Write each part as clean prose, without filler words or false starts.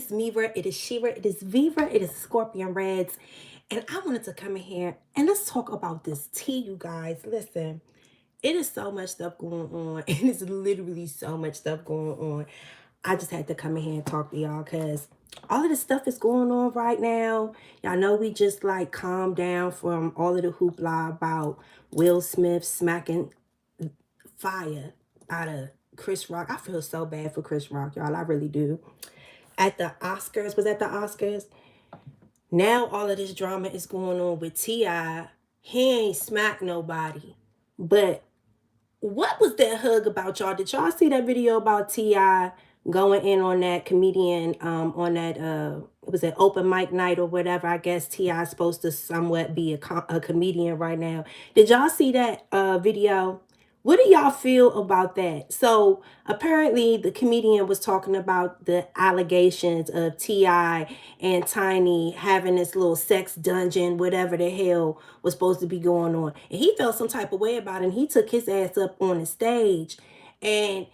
is Mira, it is Shira, it is Viva, it is ScorpionReddz. And I wanted to come in here and let's talk about this tea, you guys. Listen, it is so much stuff going on. It is literally so much stuff going on. I just had to come in here and talk to y'all because all of this stuff is going on right now. Y'all know we just like calmed down from all of the hoopla about Will Smith smacking fire out of Chris Rock. I feel so bad for Chris Rock, y'all. I really do. At the Oscars, was at the Oscars. Now all of this drama is going on with T.I. He ain't smacked nobody. But what was that hug about, y'all? Did y'all see that video about T.I. going in on that comedian on that it was an open mic night or whatever? I guess T.I. is supposed to somewhat be a comedian right now. Did y'all see that video? What do y'all feel about that? So apparently the comedian was talking about the allegations of T.I. and Tiny having this little sex dungeon, whatever the hell was supposed to be going on. And he felt some type of way about it. And he took his ass up on the stage. And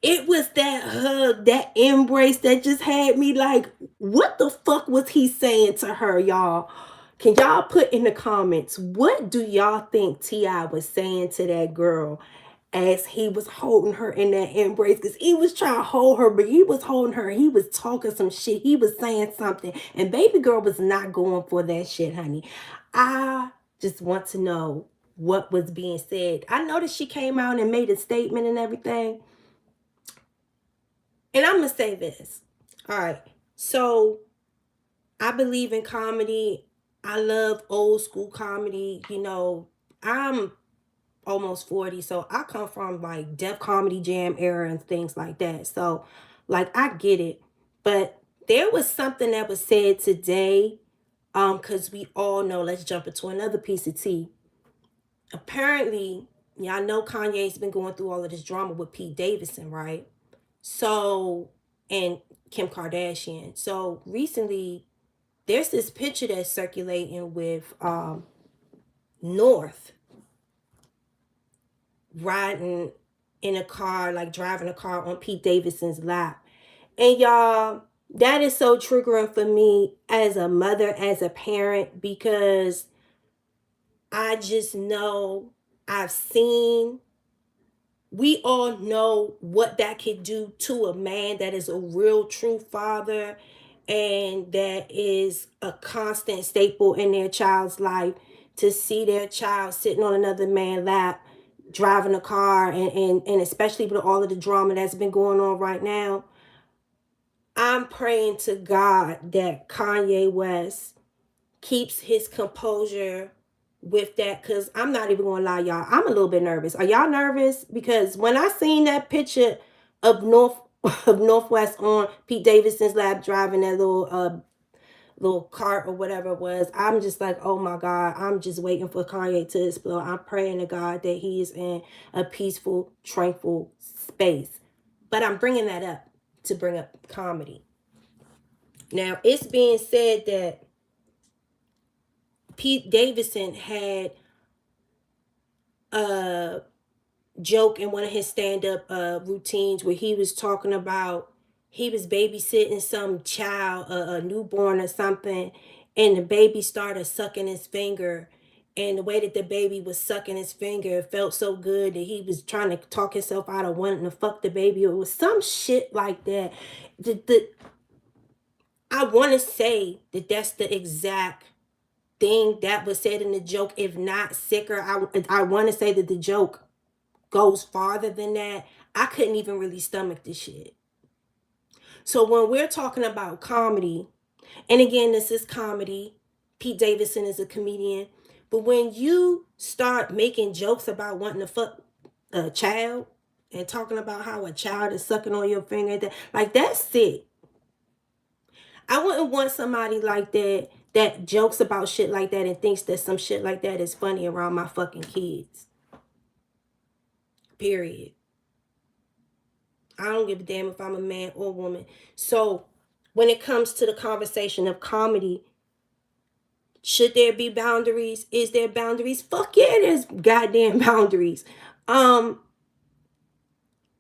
it was that hug, that embrace that just had me like, what the fuck was he saying to her, y'all? Can y'all put in the comments, what do y'all think T.I. was saying to that girl as he was holding her in that embrace? Because he was trying to hold her, but he was holding her. He was talking some shit. He was saying something. And baby girl was not going for that shit, honey. I just want to know what was being said. I noticed she came out and made a statement and everything. And I'm going to say this. All right. So I believe in comedy. I love old school comedy. You know, I'm almost 40, so I come from like Def Comedy Jam era and things like that. So like I get it. But there was something that was said today, because we all know, let's jump into another piece of tea. Apparently, y'all know Kanye's been going through all of this drama with Pete Davidson, right? So, and Kim Kardashian. So recently there's this picture that's circulating with North riding in a car, like driving a car on Pete Davidson's lap. And y'all, that is so triggering for me as a mother, as a parent, because I just know, I've seen, we all know what that could do to a man that is a real true father and that is a constant staple in their child's life, to see their child sitting on another man's lap, driving a car, and especially with all of the drama that's been going on right now. I'm praying to God that Kanye West keeps his composure with that, because I'm not even gonna lie, y'all, I'm a little bit nervous. Are y'all nervous? Because when I seen that picture of Northwest on Pete Davidson's lap driving that little cart or whatever it was, I'm just like, oh my God, I'm just waiting for Kanye to explode. I'm praying to God that he is in a peaceful, tranquil space. But I'm bringing that up to bring up comedy. Now, it's being said that Pete Davidson had a joke in one of his stand-up routines where he was talking about he was babysitting some child, a newborn or something, and the baby started sucking his finger. And the way that the baby was sucking his finger, it felt so good that he was trying to talk himself out of wanting to fuck the baby. It was some shit like that. I want to say that that's the exact thing that was said in the joke, if not sicker. I want to say that the joke goes farther than that. I couldn't even really stomach this shit. So when we're talking about comedy, and again, this is comedy, Pete Davidson is a comedian, but when you start making jokes about wanting to fuck a child and talking about how a child is sucking on your finger, like, that's sick. I wouldn't want somebody like that that jokes about shit like that and thinks that some shit like that is funny around my fucking kids. Period. I don't give a damn if I'm a man or woman. So when it comes to the conversation of comedy, should there be boundaries? Is there boundaries? Fuck yeah, there's goddamn boundaries. In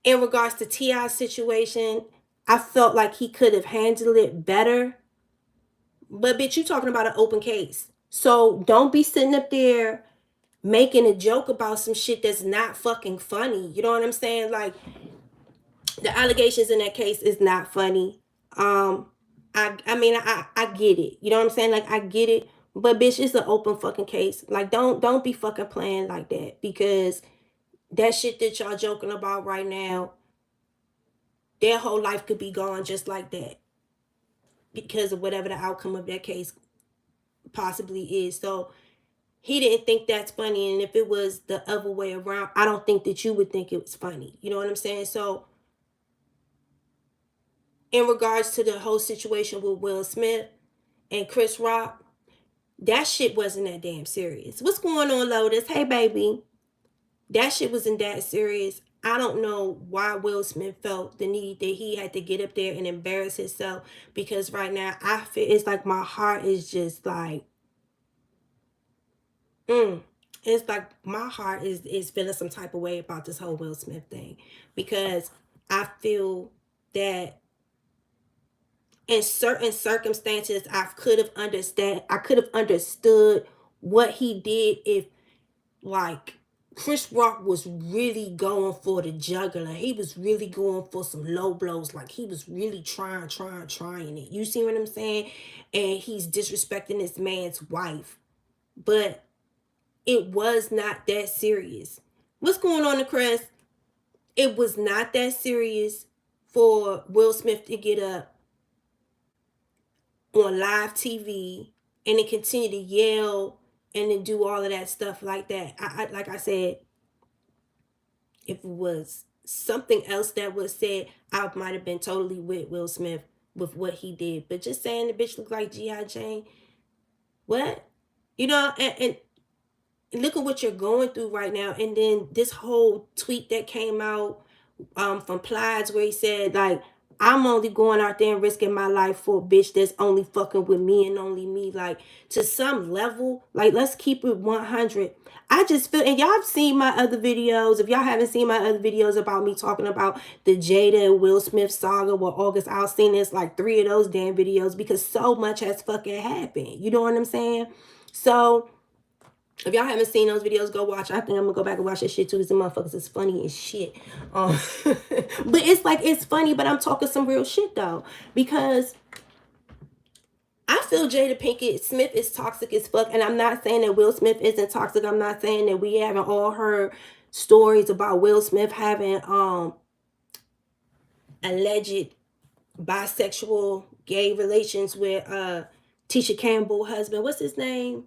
regards to T.I.'s situation, I felt like he could have handled it better. But bitch, you talking about an open case. So don't be sitting up there making a joke about some shit that's not fucking funny. You know what I'm saying? Like, the allegations in that case is not funny. I mean I get it. You know what I'm saying? Like, I get it. But bitch, it's an open fucking case. Like, don't be fucking playing like that, because that shit that y'all joking about right now, their whole life could be gone just like that, because of whatever the outcome of that case possibly is. So he didn't think that's funny, and if it was the other way around, I don't think that you would think it was funny. You know what I'm saying? So in regards to the whole situation with Will Smith and Chris Rock, that shit wasn't that damn serious. What's going on, Lotus? Hey, baby. That shit wasn't that serious. I don't know why Will Smith felt the need that he had to get up there and embarrass himself, because right now I feel it's like my heart is just like, it's like my heart is feeling some type of way about this whole Will Smith thing, because I feel that in certain circumstances I could have understood what he did if, like, Chris Rock was really going for the jugular. He was really going for some low blows. Like, he was really trying it. You see what I'm saying? And he's disrespecting this man's wife. But it was not that serious. What's going on, Chris? It was not that serious for Will Smith to get up on live TV and then continue to yell and then do all of that stuff like that. Like I said, if it was something else that was said, I might have been totally with Will Smith with what he did. But just saying the bitch looked like G.I. Jane, what? You know, and look at what you're going through right now. And then this whole tweet that came out from Plies, where he said, like, I'm only going out there and risking my life for a bitch that's only fucking with me and only me. Like, to some level, like, let's keep it 100. I just feel, and y'all have seen my other videos. If y'all haven't seen my other videos about me talking about the Jada and Will Smith saga with August Alsina, it's like 3 of those damn videos, because so much has fucking happened. You know what I'm saying? So if y'all haven't seen those videos, go watch. I think I'm gonna go back and watch that shit too, because the motherfuckers is funny as shit. But it's like, it's funny, but I'm talking some real shit though, because I feel Jada Pinkett Smith is toxic as fuck. And I'm not saying that Will Smith isn't toxic. I'm not saying that we haven't all heard stories about Will Smith having alleged bisexual gay relations with Tisha Campbell's husband. What's his name?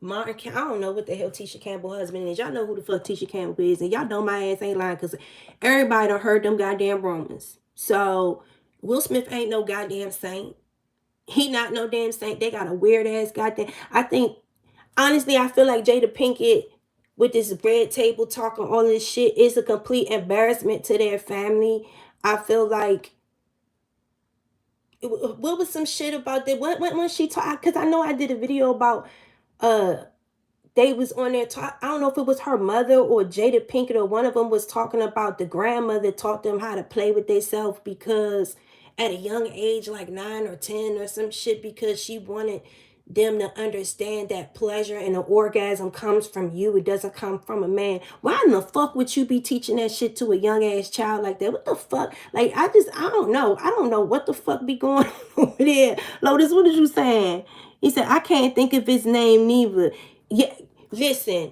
Martin, I don't know what the hell Tisha Campbell's husband is. Y'all know who the fuck Tisha Campbell is, and y'all know my ass ain't lying, because everybody done heard them goddamn rumors. So Will Smith ain't no goddamn saint. He not no damn saint. They got a weird ass goddamn. I think, honestly, I feel like Jada Pinkett with this red table talking all this shit is a complete embarrassment to their family. I feel like, what was some shit about that? What when she talked? Because I know I did a video about they was on there talk. I don't know if it was her mother or Jada Pinkett, or one of them was talking about the grandmother taught them how to play with themselves, because at a young age, like 9 or 10 or some shit, because she wanted them to understand that pleasure and the orgasm comes from you. It doesn't come from a man. Why in the fuck would you be teaching that shit to a young ass child like that? What the fuck? Like, I don't know. I don't know what the fuck be going on over there. Lotus, what is you saying? He said, I can't think of his name neither. Yeah, listen,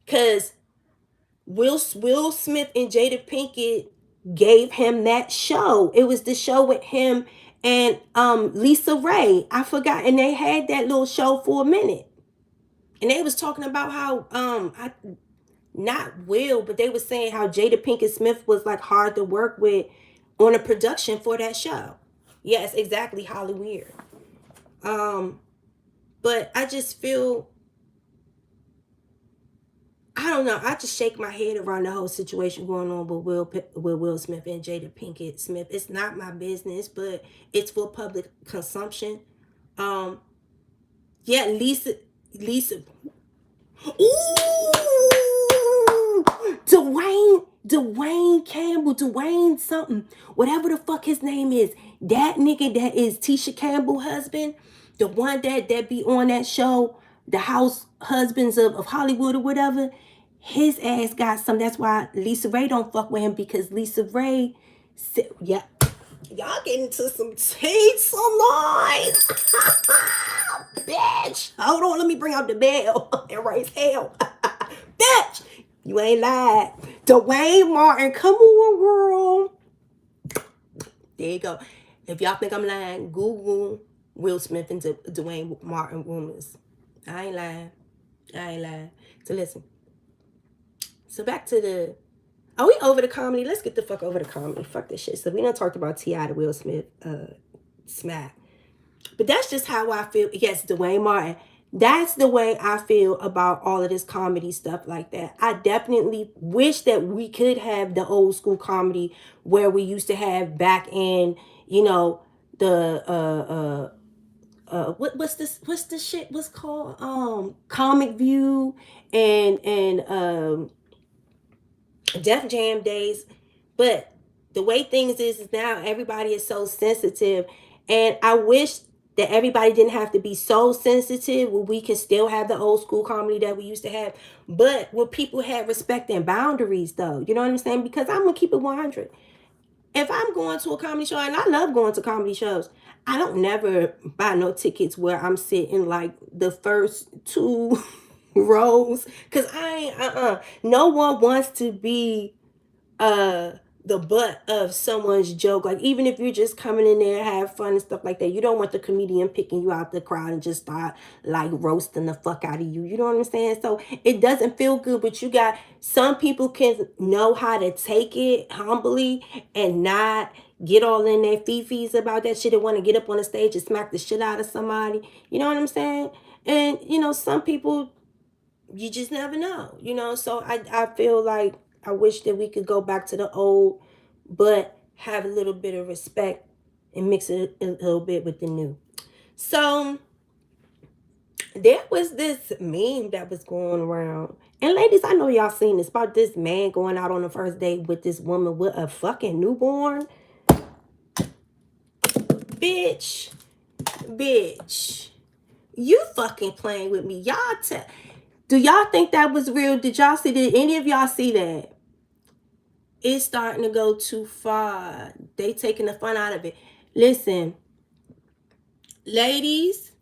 because Will Smith and Jada Pinkett gave him that show. It was the show with him and Lisa Ray. I forgot. And they had that little show for a minute. And they was talking about how not Will, but they was saying how Jada Pinkett Smith was like hard to work with on a production for that show. Yes, exactly, Holly Weird. But I just feel, I don't know. I just shake my head around the whole situation going on with Will Smith and Jada Pinkett Smith. It's not my business, but it's for public consumption. Yeah, Lisa. Ooh, Dwayne Dwayne Campbell, Dwayne something, whatever the fuck his name is, that nigga that is Tisha Campbell's husband, the one that be on that show, the House Husbands of Hollywood or whatever, his ass got some. That's why Lisa Ray don't fuck with him, because Lisa Ray said, yeah, y'all getting into some tea, some lies. Bitch, hold on, let me bring out the bell and raise hell. Bitch, you ain't lied. Dwayne Martin, come on, girl. There you go. If y'all think I'm lying, Google Will Smith and Dwayne Martin rumors. I ain't lying. So listen. So back to the... Are we over the comedy? Let's get the fuck over the comedy. Fuck this shit. So we done talked about T.I. to Will Smith smack. But that's just how I feel. Yes, Dwayne Martin. That's the way I feel about all of this comedy stuff like that. I definitely wish that we could have the old school comedy where we used to have back in, you know, the what's the shit was called? Comic View and Def Jam days. But the way things is now everybody is so sensitive, and I wish that everybody didn't have to be so sensitive where we can still have the old school comedy that we used to have, but where people had respect and boundaries though. You know what I'm saying? Because I'm gonna keep it 100. If I'm going to a comedy show, and I love going to comedy shows, I don't never buy no tickets where I'm sitting like the first two rows, because I ain't no one wants to be the butt of someone's joke. Like, even if you're just coming in there, have fun and stuff like that, you don't want the comedian picking you out the crowd and just start like roasting the fuck out of you. You know what I'm saying? So it doesn't feel good, but you got some people can know how to take it humbly and not get all in their fifis about that shit and want to get up on the stage and smack the shit out of somebody. You know what I'm saying? And you know, some people, you just never know, you know. So I feel like I wish that we could go back to the old, but have a little bit of respect and mix it a little bit with the new. So there was this meme that was going around. And ladies, I know y'all seen this, about this man going out on the first date with this woman with a fucking newborn. Bitch. You fucking playing with me. Do y'all think that was real? Did any of y'all see that? It's starting to go too far. They taking the fun out of it. Listen, ladies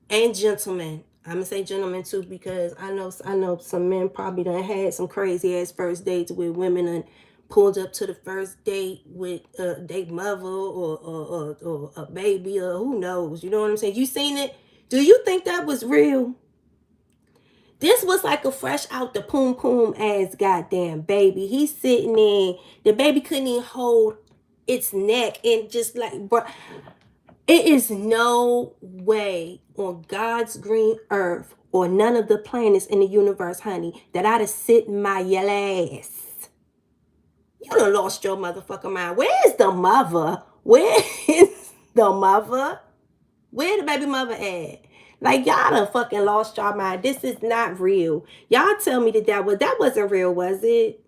and gentlemen. I'm gonna say gentlemen too, because I know some men probably done had some crazy ass first dates with women and pulled up to the first date with their mother or a baby or who knows. You know what I'm saying? You seen it? Do you think that was real? This was like a fresh out the poom poom ass goddamn baby. He's sitting in. The baby couldn't even hold its neck, and just like, bro, it is no way on God's green earth or none of the planets in the universe, honey, that I'd have sit my yellow ass. You done lost your motherfucking mind. Where's the mother? Where is the mother? Where the baby mother at? Like, y'all done fucking lost y'all mind. This is not real. Y'all tell me that wasn't real, was it?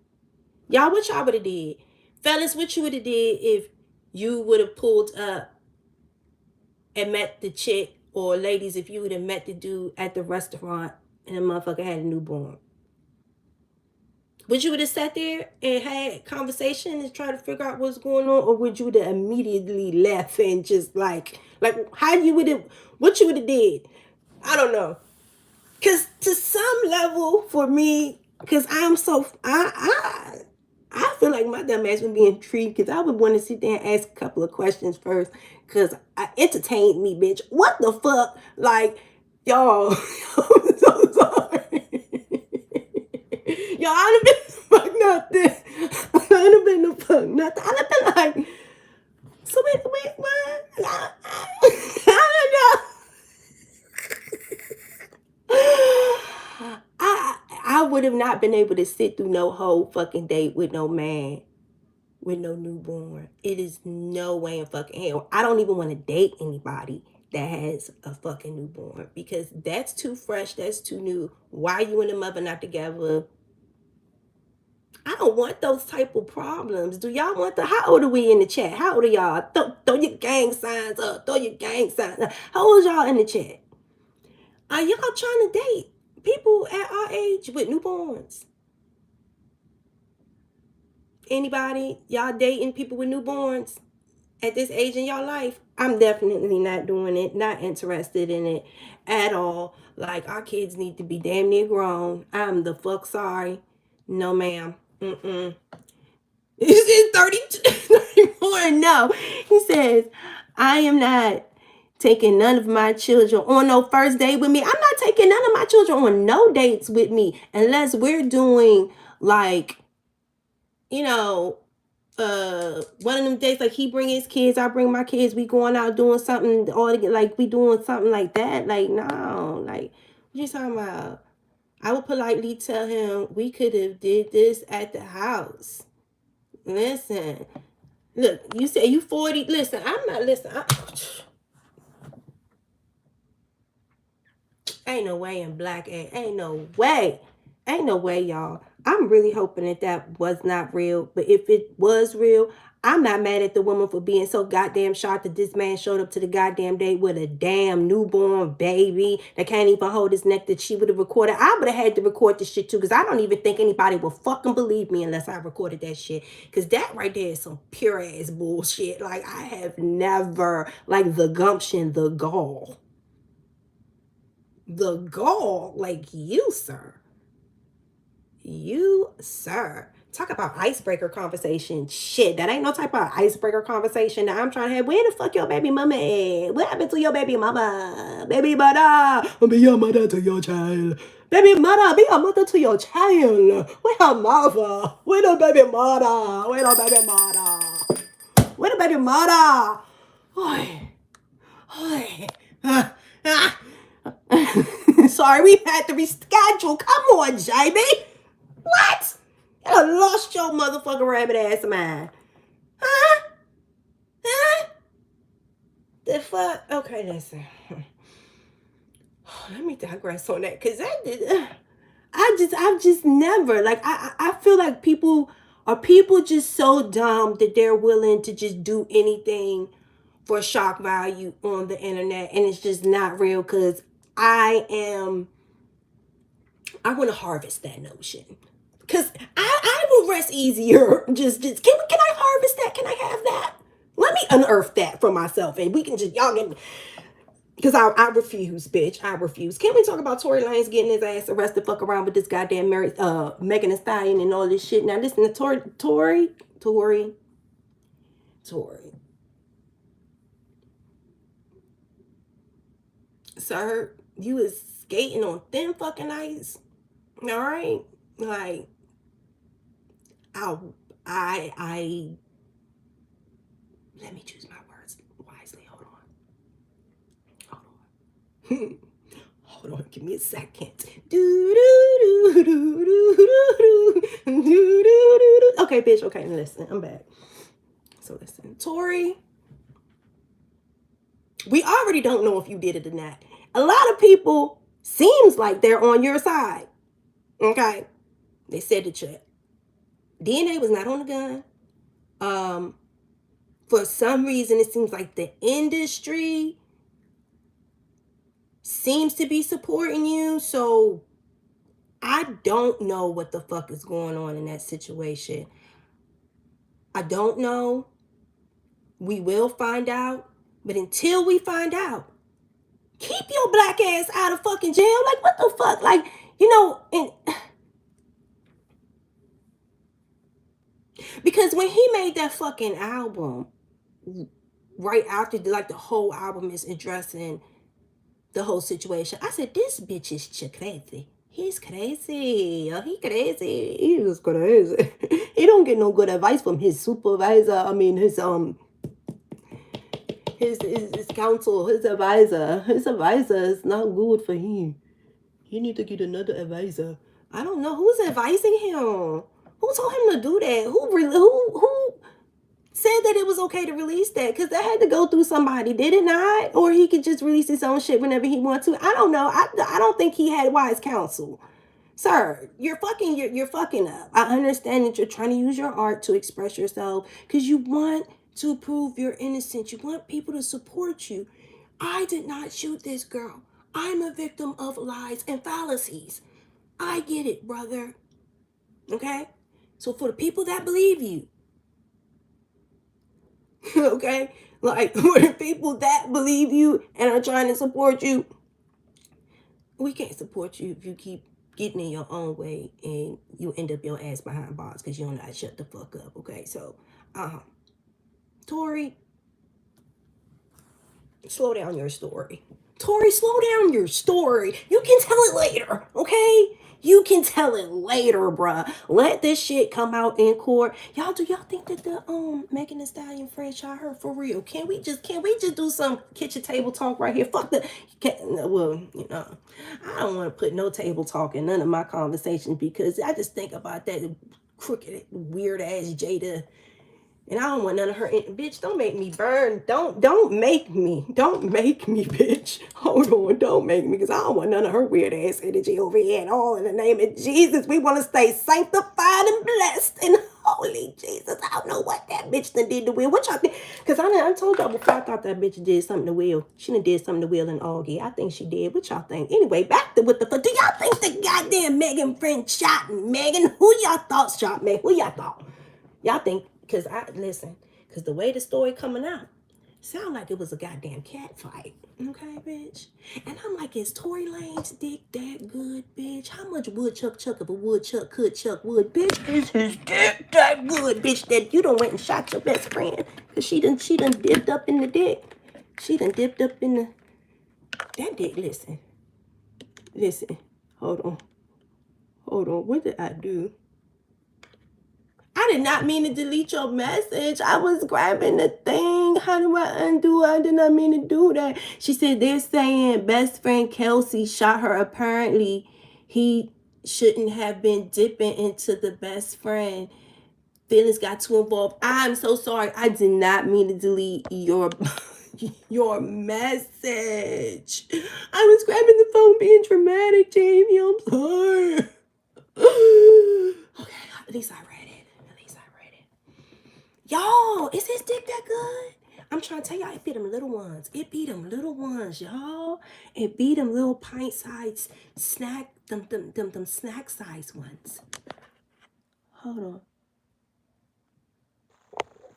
Y'all, what y'all would have did? Fellas, what you would have did if you would have pulled up and met the chick, or ladies, if you would have met the dude at the restaurant and the motherfucker had a newborn? Would you would have sat there and had conversation and try to figure out what's going on, or would you would have immediately left and just like how you would have, what you would have did? I don't know. Cause to some level, for me, cause I'm so I feel like my dumb ass would be intrigued, because I would want to sit there and ask a couple of questions first, cause I entertained me, bitch. What the fuck? Like, y'all, I'm so sorry. Y'all, I'd have been fuck nothing. I'd have been the fuck nothing. I'd have been like, so wait, what? I don't know. I would have not been able to sit through no whole fucking date with no man with no newborn. It is no way in fucking hell. I don't even want to date anybody that has a fucking newborn, because that's too fresh, that's too new. Why you and the mother not together? I don't want those type of problems. Do y'all want how old are we in the chat? How old are y'all? Throw your gang signs up. Throw your gang signs up. How old y'all in the chat? Are y'all trying to date people at our age with newborns? Anybody? Y'all dating people with newborns at this age in y'all life? I'm definitely not doing it. Not interested in it at all. Like, our kids need to be damn near grown. I'm the fuck sorry. No, ma'am. Mm-mm. He's 34. No. He says, I am not taking none of my children on no first date with me. I'm not taking none of my children on no dates with me unless we're doing like, you know, one of them days, like he bring his kids, I bring my kids, we going out doing something, or like we doing something like that. Like, no, like, what you talking about? I would politely tell him we could have did this at the house. Listen, look, you say you 40. Listen, I'm not listening. Ain't no way in black ass. Ain't no way. Ain't no way, y'all. I'm really hoping that was not real. But if it was real, I'm not mad at the woman for being so goddamn shocked that this man showed up to the goddamn date with a damn newborn baby that can't even hold his neck, that she would have recorded. I would have had to record this shit too, because I don't even think anybody will fucking believe me unless I recorded that shit. Because that right there is some pure ass bullshit. Like, I have never, like, the gumption, the gall. The gall, like, you, sir. You, sir. Talk about icebreaker conversation. Shit, that ain't no type of icebreaker conversation that I'm trying to have. Where the fuck your baby mama at? What happened to your baby mama? Baby mother, be your mother to your child. Baby mother, be a mother to your child. Where her mother? Where the baby mother? Where the baby mother? Where the baby mother? Oi. Sorry, we had to reschedule. Come on, Jamie. What? You done lost your motherfucking rabbit ass mind. Huh? Huh? The fuck? Okay, listen. Let me digress on that, because I've just never, like, I feel like people just so dumb that they're willing to just do anything for shock value on the internet, and it's just not real. Because I want to harvest that notion, because I will rest easier. Just can I harvest that? Can I have that? Let me unearth that for myself, and we can just, y'all get, because I refuse, bitch. I refuse. Can we talk about Tory Lanez getting his ass arrested, fuck around with this goddamn Megan Thee Stallion and all this shit? Now listen to Tory. Sir, you is skating on thin fucking ice. All right? Like, I let me choose my words wisely. Hold on, give me a second. Okay, bitch, okay, listen, I'm back. So listen, Tory, we already don't know if you did it or not. A lot of people seems like they're on your side. Okay? They said that your DNA was not on the gun. For some reason, it seems like the industry seems to be supporting you. So I don't know what the fuck is going on in that situation. I don't know. We will find out. But until we find out, keep your black ass out of fucking jail. Like, what the fuck? Like, you know, and because when he made that fucking album, right after, like, the whole album is addressing the whole situation, I said, this bitch is crazy. He's crazy. Oh, he crazy. He is crazy. He don't get no good advice from his supervisor. I mean, his counsel, his advisor. His advisor is not good for him. He need to get another advisor. I don't know who's advising him. Who told him to do that? Who said that it was okay to release that? Because that had to go through somebody, did it not? Or he could just release his own shit whenever he wants to. I don't know. I don't think he had wise counsel. Sir, you're fucking up. I understand that you're trying to use your art to express yourself because you want to prove you're innocent. You want people to support you. I did not shoot this girl. I'm a victim of lies and fallacies. I get it, brother. Okay? So for the people that believe you, okay? Like for the people that believe you and are trying to support you, we can't support you if you keep getting in your own way and you end up your ass behind bars because you don't know how to shut the fuck up. Okay, so Tory, slow down your story. Tory, slow down your story. You can tell it later, okay? You can tell it later, bruh. Let this shit come out in court. Do y'all think that the Megan Thee Stallion friend shot her for real? Can we just do some kitchen table talk right here? Fuck the well, you know, I don't want to put no table talk in none of my conversations because I just think about that crooked, weird ass Jada. And I don't want none of her, bitch, don't make me burn. Don't make me, bitch. Hold on, don't make me, because I don't want none of her weird ass energy over here at all. In the name of Jesus, we want to stay sanctified and blessed and holy. Jesus, I don't know what that bitch done did to Will. What y'all think? Because I told y'all before, I thought that bitch did something to Will. She done did something to Will and Augie. I think she did. What y'all think? Anyway, back to what the fuck. Do y'all think the goddamn Megan friend shot Megan? Who y'all thought shot Megan? Who y'all thought? Y'all think? Because because the way the story coming out, sound like it was a goddamn cat fight. Okay, bitch? And I'm like, is Tory Lanez dick that good, bitch? How much woodchuck of a woodchuck could chuck wood, bitch? Is his dick that good, bitch, that you done went and shot your best friend? Because she done dipped up in the dick. She done dipped up in the... That dick, listen. Hold on. What did I do? I did not mean to delete your message. I was grabbing the thing. How do I undo? I did not mean to do that. She said they're saying best friend Kelsey shot her. Apparently, he shouldn't have been dipping into the best friend. Feelings got too involved. I'm so sorry. I did not mean to delete your message. I was grabbing the phone being dramatic, Jamie. I'm sorry. Okay, at least I read it. Y'all, is his dick that good? I'm trying to tell y'all, it be them little ones. Y'all. It be them little pint size snack, them snack size ones. Hold on.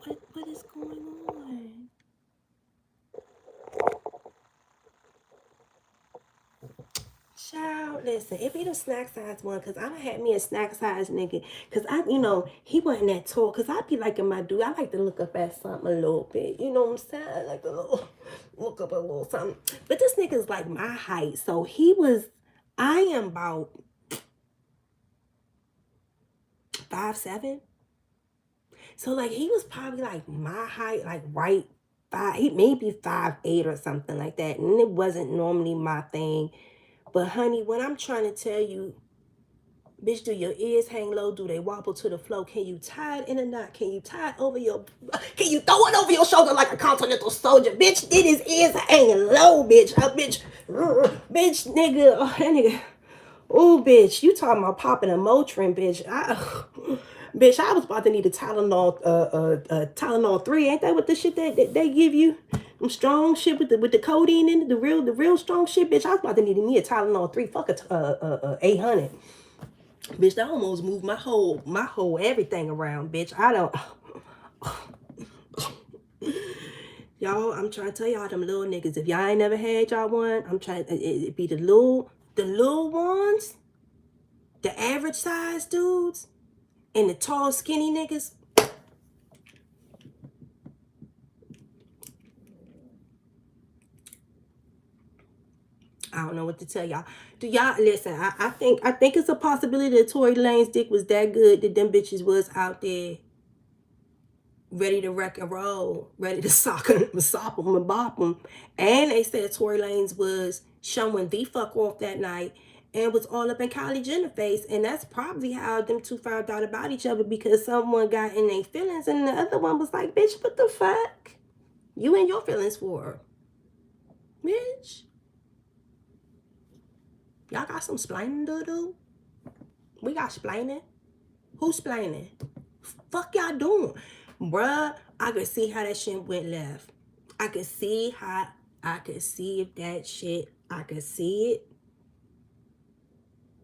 What is going on? Child, listen, it be the snack size one, because I done had me a snack size nigga. Because he wasn't that tall. Because I be liking my dude. I like to look up at something a little bit. You know what I'm saying? I like to look up a little something. But this nigga's like my height. So I am about 5'7". So like he was probably like my height, like right 5, he maybe 5'8" or something like that. And it wasn't normally my thing. But honey, when I'm trying to tell you, bitch, do your ears hang low? Do they wobble to the floor? Can you tie it in a knot? Can you tie it over can you throw it over your shoulder like a continental soldier? Bitch, did his ears hanging low, bitch? Bitch, nigga, that nigga. Oh, bitch, you talking about popping a Motrin, bitch. Bitch, I was about to need a Tylenol 3. Ain't that what the shit that they give you? Them strong shit with the codeine in it, the real strong shit, bitch. I was about to need me a Tylenol 3. Fuck a 800. Bitch, that almost moved my whole everything around, bitch. I don't. Y'all, I'm trying to tell y'all them little niggas. If y'all ain't never had y'all one, I'm trying. It be the little ones, the average size dudes, and the tall skinny niggas. I don't know what to tell y'all. Do y'all listen? I think it's a possibility that Tory Lanez dick was that good that them bitches was out there ready to wreck and roll, ready to sock them and bop them. And they said Tory Lanez was showing the fuck off that night and was all up in Kylie Jenner's face. And that's probably how them two found out about each other, because someone got in their feelings and the other one was like, bitch, what the fuck? You in your feelings for her, bitch? Y'all got some splaining to do? We got splaining. Who's splaining? Fuck y'all doing? Bruh, I could see how that shit went left. I could see if that shit, I could see it.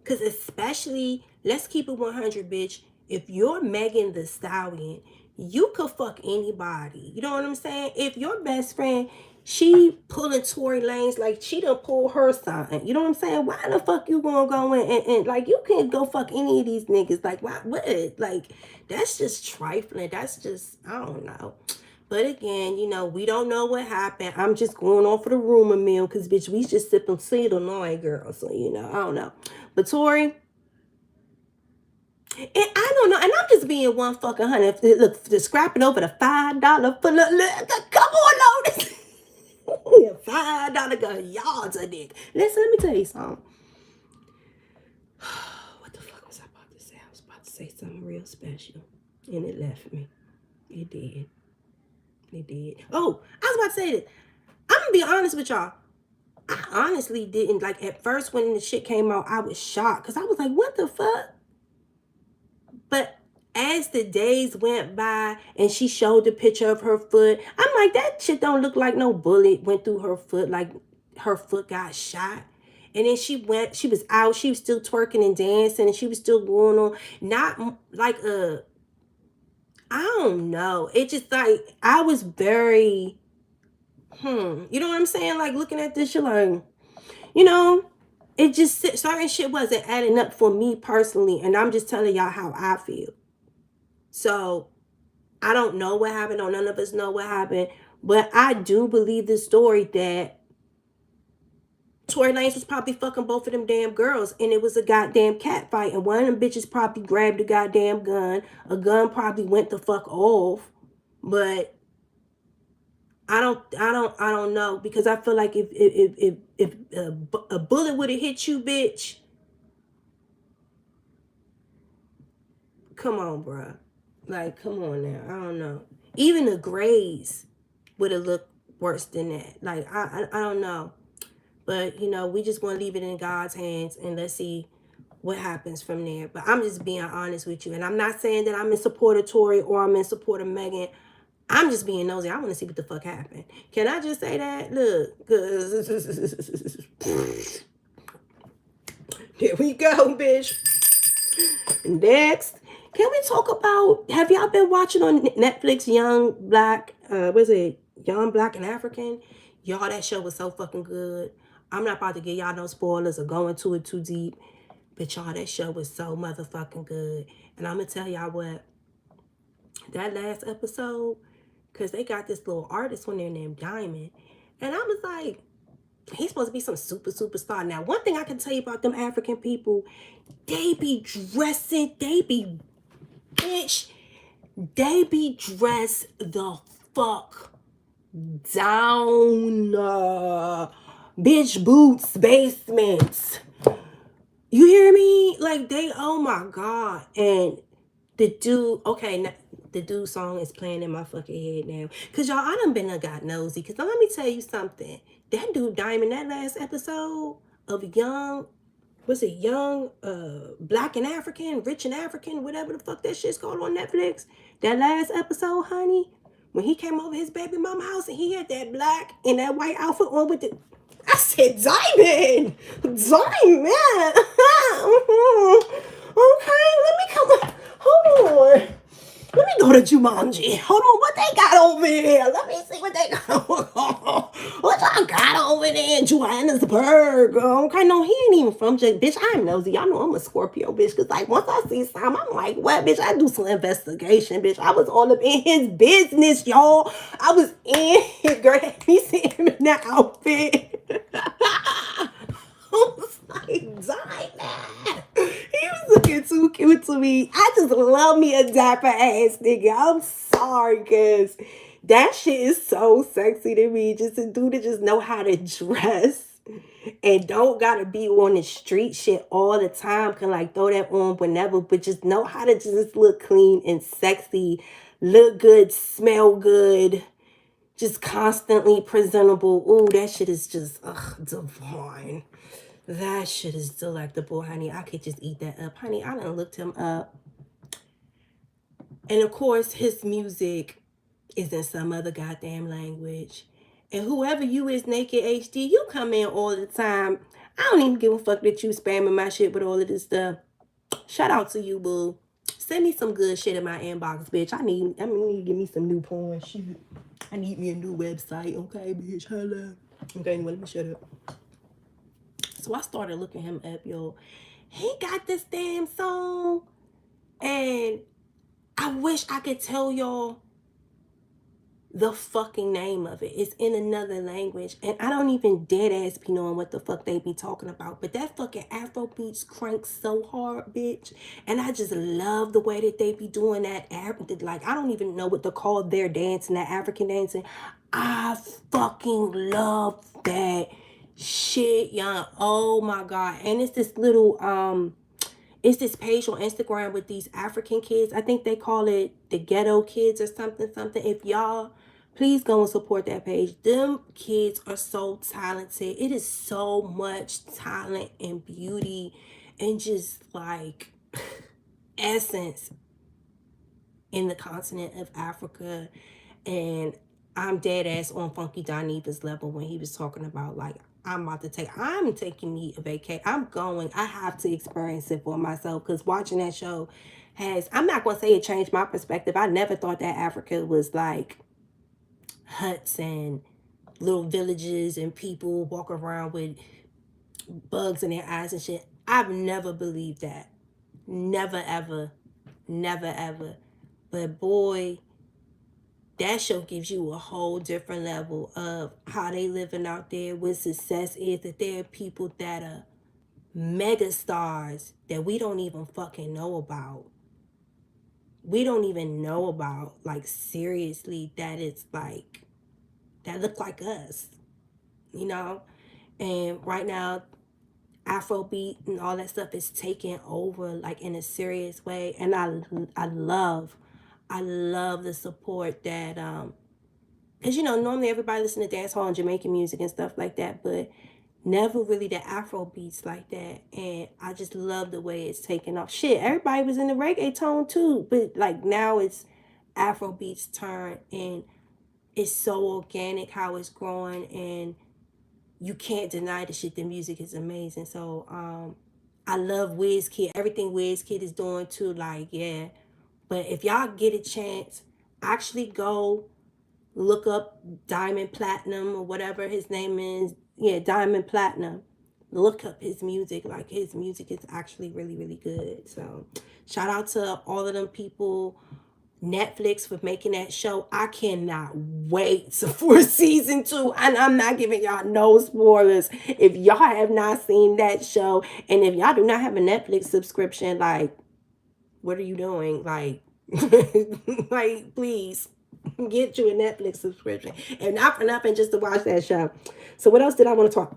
Because especially, let's keep it 100, bitch. If you're Megan Thee Stallion, you could fuck anybody. You know what I'm saying? If your best friend, she pulling Tory Lanez like she done pull her son. You know what I'm saying? Why the fuck you gonna go in and like, you can't go fuck any of these niggas. Like, why? What? Like, that's just trifling. That's just, I don't know. But again, you know, we don't know what happened. I'm just going on for the rumor mill because, bitch, we just sipping seed on night, girl. So, you know, I don't know. But Tory, and I don't know, and I'm just being one fucking hundred. Look, just scrapping over the $5 for come on, Lotus. $5 gun, y'all to dick. Listen, let me tell you something. What the fuck was I about to say? I was about to say something real special, and it left me. It did. It did. Oh, I was about to say this. I'm gonna be honest with y'all. I honestly didn't, like, at first when the shit came out, I was shocked because I was like, what the fuck? But as the days went by and she showed the picture of her foot, I'm like, that shit don't look like no bullet went through her foot, like her foot got shot. And then she was out, she was still twerking and dancing, and she was still going on, not like I don't know. It just like, I was very, you know what I'm saying? Like, looking at this shit like, you know, it just, certain shit wasn't adding up for me personally. And I'm just telling y'all how I feel. So I don't know what happened. Or none of us know what happened. But I do believe the story that Tory Lanez was probably fucking both of them damn girls, and it was a goddamn cat fight, and one of them bitches probably grabbed a goddamn gun. A gun probably went the fuck off. But I don't know, because I feel like if a bullet would have hit you, bitch, come on, bruh. Like, come on now. I don't know. Even the grades would have looked worse than that. Like, I don't know. But, you know, we just want to leave it in God's hands, and let's see what happens from there. But I'm just being honest with you. And I'm not saying that I'm in support of Tory or I'm in support of Megan. I'm just being nosy. I want to see what the fuck happened. Can I just say that? Look, cause here we go, bitch. Next, can we talk about, have y'all been watching on Netflix Young Black, Young Black and African? Y'all, that show was so fucking good. I'm not about to give y'all no spoilers or go into it too deep. But y'all, that show was so motherfucking good. And I'm going to tell y'all what, that last episode, because they got this little artist on there named Diamond. And I was like, he's supposed to be some superstar. Now, one thing I can tell you about them African people, they be dressing, they be dressed the fuck down. Bitch boots, basements. You hear me? Like, they, oh my God. And the dude, okay, the dude song is playing in my fucking head now. Because y'all, I done got nosy. Because let me tell you something. That dude Diamond, that last episode of Young, Black and African, Rich and African, whatever the fuck that shit's called on Netflix. That last episode, honey, when he came over his baby mama house and he had that black and that white outfit on with the, I said, Diamond. Okay, let me come on. Hold on. Let me go to Jumanji. Hold on, what they got over here? Let me see what they got over here. What y'all got over there in Johannesburg? Okay, no, he ain't even from J. Bitch, I'm nosy. Y'all know I'm a Scorpio, bitch. Because, like, once I see something, I'm like, what, bitch? I do some investigation, bitch. I was all up in his business, y'all. I was in his, girl, he seen him in that outfit. I was like, Diamond. He was looking too cute to me. I just love me a dapper ass nigga. I'm sorry, cause that shit is so sexy to me. Just a dude that just know how to dress and don't gotta be on the street shit all the time. Can like throw that on whenever, but just know how to just look clean and sexy, look good, smell good, just constantly presentable. Ooh, that shit is just divine. That shit is delectable, honey. I could just eat that up. Honey, I done looked him up. And of course, his music is in some other goddamn language. And whoever you is, Naked HD, you come in all the time. I don't even give a fuck that you spamming my shit with all of this stuff. Shout out to you, boo. Send me some good shit in my inbox, bitch. I need to give me some new porn shit. I need me a new website, okay, bitch. Hello. Okay, anyway, let me shut up. So I started looking him up, yo. He got this damn song. And I wish I could tell y'all the fucking name of it. It's in another language. And I don't even dead ass be knowing what the fuck they be talking about. But that fucking Afro beats cranks so hard, bitch. And I just love the way that they be doing that. Like, I don't even know what to call their dancing, that African dancing. I fucking love that shit, young. Oh my God. And it's this little, it's this page on Instagram with these African kids. I think they call it the Ghetto Kids or something. If y'all, please go and support that page. Them kids are so talented. It is so much talent and beauty and just like essence in the continent of Africa. And I'm dead ass on Funky Dineva's level when he was talking about like, I'm taking me a vacation. I have to experience it for myself because watching that show I'm not going to say it changed my perspective. I never thought that Africa was like huts and little villages and people walk around with bugs in their eyes and shit. I've never believed that. Never, ever. Never, ever. But boy, that show gives you a whole different level of how they living out there, what success is, that there are people that are mega stars that we don't even fucking know about. We don't even know about, like, seriously, that it's like, that look like us, you know? And right now, Afrobeat and all that stuff is taking over, like, in a serious way. And I love the support that, because, you know, normally everybody listen to dance hall and Jamaican music and stuff like that, but never really the Afro beats like that. And I just love the way it's taken off. Shit, everybody was in the reggae tone too, but like now it's Afro beats turn, and it's so organic how it's growing, and you can't deny the shit. The music is amazing. So I love Wizkid. Everything Wizkid is doing too, like, yeah. But if y'all get a chance, actually go look up Diamond Platinum or whatever his name is. Yeah, Diamond Platinum. Look up his music. Like, his music is actually really, really good. So shout out to all of them people, Netflix, for making that show. I cannot wait for season 2. And I'm not giving y'all no spoilers. If y'all have not seen that show, and if y'all do not have a Netflix subscription, like, what are you doing? Like, like, please get you a Netflix subscription. And not for nothing, just to watch that show. So what else did I want to talk?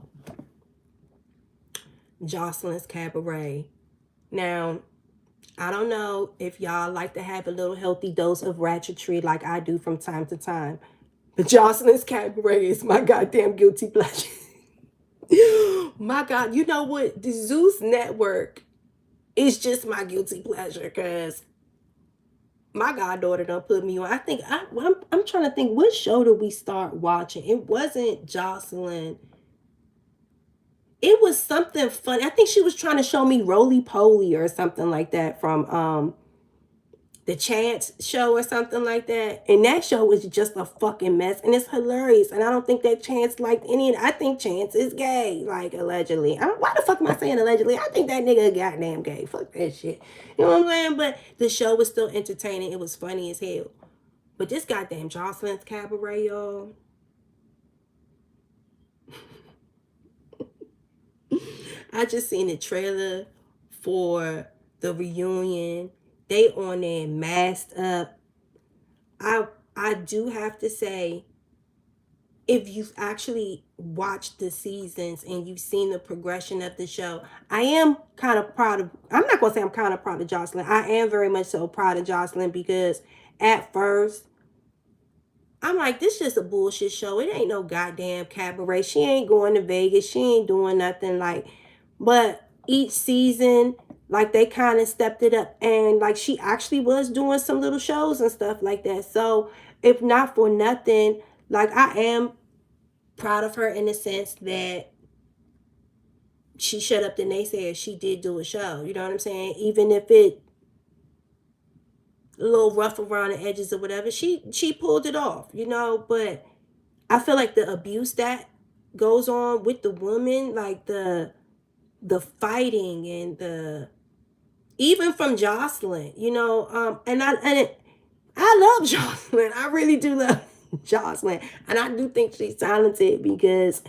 Jocelyn's Cabaret. Now, I don't know if y'all like to have a little healthy dose of ratchetry like I do from time to time, but Jocelyn's Cabaret is my goddamn guilty pleasure. My God, you know what? The Zeus Network is just my guilty pleasure because my goddaughter done put me on. I think I'm trying to think, what show did we start watching? It wasn't Jocelyn. It was something funny. I think she was trying to show me Roly Poly or something like that from the Chance show or something like that. And that show was just a fucking mess. And it's hilarious. And I don't think that Chance liked any of it. I think Chance is gay, like, allegedly. Why the fuck am I saying allegedly? I think that nigga goddamn gay. Fuck that shit. You know what I'm saying? But the show was still entertaining. It was funny as hell. But this goddamn Jocelyn's Cabaret, y'all. I just seen the trailer for the reunion. They on there masked up. I do have to say, if you've actually watched the seasons and you've seen the progression of the show, I am kind of proud of, I'm not going to say I'm kind of proud of Jocelyn. I am very much so proud of Jocelyn because at first, I'm like, this just a bullshit show. It ain't no goddamn cabaret. She ain't going to Vegas. She ain't doing nothing like, But each season, like they kind of stepped it up, and like she actually was doing some little shows and stuff like that. So if not for nothing, like I am proud of her in the sense that she shut up the naysayers. She did do a show. You know what I'm saying? Even if it a little rough around the edges or whatever, she pulled it off. You know, but I feel like the abuse that goes on with the woman, like the fighting and the even from Jocelyn, you know, I love Jocelyn. I really do love Jocelyn, and I do think she's talented because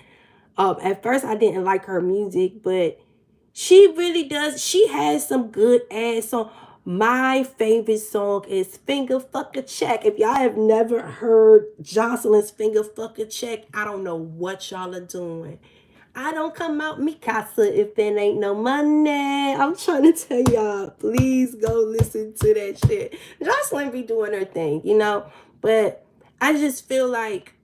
at first I didn't like her music, but she really does. She has some good ass song. My favorite song is Finger Fuck a Check. If y'all have never heard Jocelyn's Finger Fuck a Check, I don't know what y'all are doing. I don't come out me casa if there ain't no money. I'm trying to tell y'all, please go listen to that shit. Jocelyn be doing her thing, you know? But I just feel like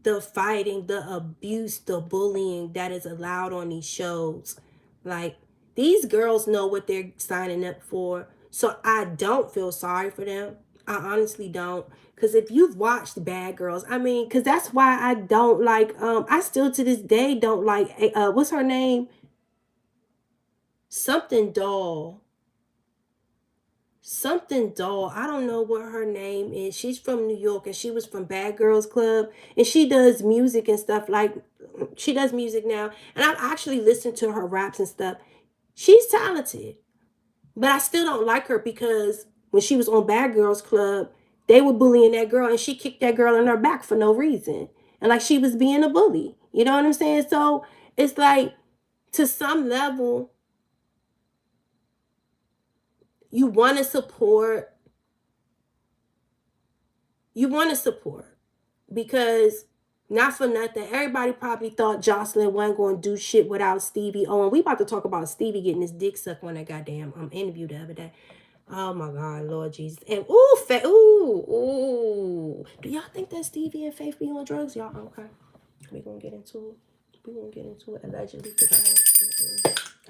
the fighting, the abuse, the bullying that is allowed on these shows. Like, these girls know what they're signing up for. So I don't feel sorry for them. I honestly don't. Because if you've watched Bad Girls, I mean, because that's why I don't like, I still to this day don't like, what's her name? Something Doll. Something Doll. I don't know what her name is. She's from New York and she was from Bad Girls Club, and she does music and stuff. Like, she does music now, and I've actually listened to her raps and stuff. She's talented, but I still don't like her because when she was on Bad Girls Club, they were bullying that girl and she kicked that girl in her back for no reason, and like she was being a bully. You know what I'm saying? So it's like, to some level, you want to support, you want to support because not for nothing, everybody probably thought Jocelyn wasn't going to do shit without Stevie. Oh, and we about to talk about Stevie getting his dick sucked on that goddamn interview the other day. Oh my God, Lord Jesus. And ooh. Do y'all think that Stevie and Faith be on drugs? Y'all okay? We gonna get into it. We gonna get into it allegedly because